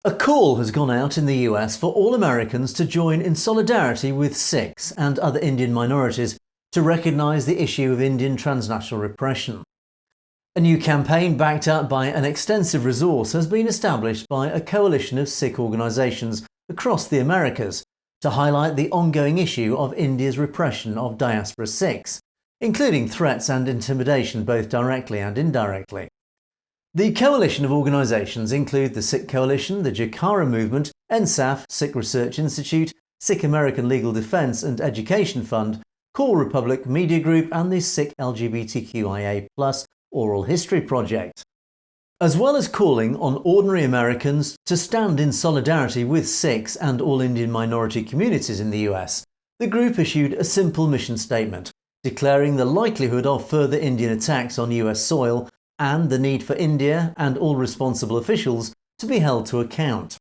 A call has gone out in the US for all Americans to join in solidarity with Sikhs and other Indian minorities to recognise the issue of Indian transnational repression. A new campaign backed up by an extensive resource has been established by a coalition of Sikh organisations across the Americas to highlight the ongoing issue of India's repression of diaspora Sikhs, including threats and intimidation both directly and indirectly. The coalition of organisations include the Sikh Coalition, the Jakara Movement, NSAF, Sikh Research Institute, Sikh American Legal Defence and Education Fund, Core Republic Media Group and the Sikh LGBTQIA+ Oral History Project. As well as calling on ordinary Americans to stand in solidarity with Sikhs and all Indian minority communities in the US, the group issued a simple mission statement declaring the likelihood of further Indian attacks on US soil and the need for India and all responsible officials to be held to account.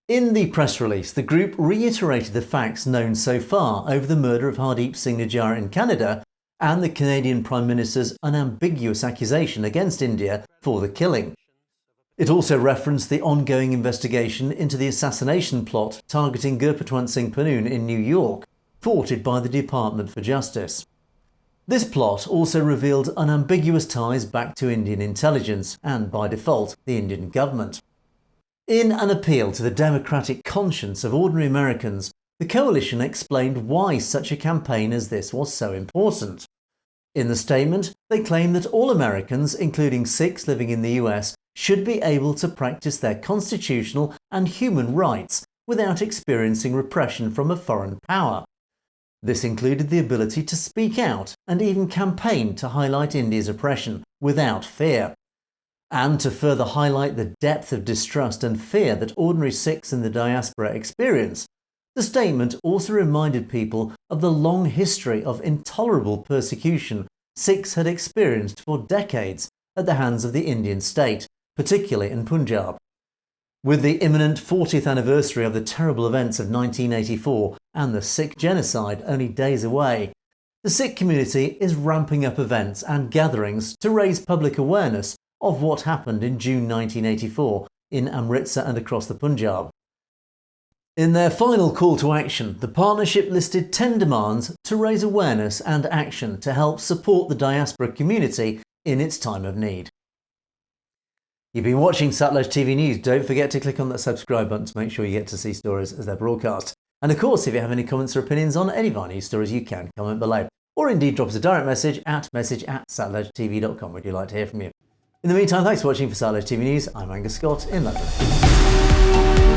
In the press release, the group reiterated the facts known so far over the murder of Hardeep Singh Nijjar in Canada and the Canadian Prime Minister's unambiguous accusation against India for the killing. It also referenced the ongoing investigation into the assassination plot targeting Gurpatwant Singh Pannoon in New York, thwarted by the Department for Justice. This plot also revealed unambiguous ties back to Indian intelligence and, by default, the Indian government. In an appeal to the democratic conscience of ordinary Americans, the coalition explained why such a campaign as this was so important. In the statement, they claim that all Americans, including Sikhs living in the US, should be able to practice their constitutional and human rights without experiencing repression from a foreign power. This included the ability to speak out and even campaign to highlight India's oppression without fear. And to further highlight the depth of distrust and fear that ordinary Sikhs in the diaspora experience, the statement also reminded people of the long history of intolerable persecution Sikhs had experienced for decades at the hands of the Indian state, particularly in Punjab. With the imminent 40th anniversary of the terrible events of 1984 and the Sikh genocide only days away, the Sikh community is ramping up events and gatherings to raise public awareness of what happened in June 1984 in Amritsar and across the Punjab. In their final call to action, the partnership listed 10 demands to raise awareness and action to help support the diaspora community in its time of need. You've been watching Satellite TV News. Don't forget to click on that subscribe button to make sure you get to see stories as they're broadcast. And of course, if you have any comments or opinions on any of our news stories, you can comment below. Or indeed drop us a direct message at message@satellitetv.com. We'd like to hear from you. In the meantime, thanks for watching for Satellite TV News. I'm Angus Scott in London.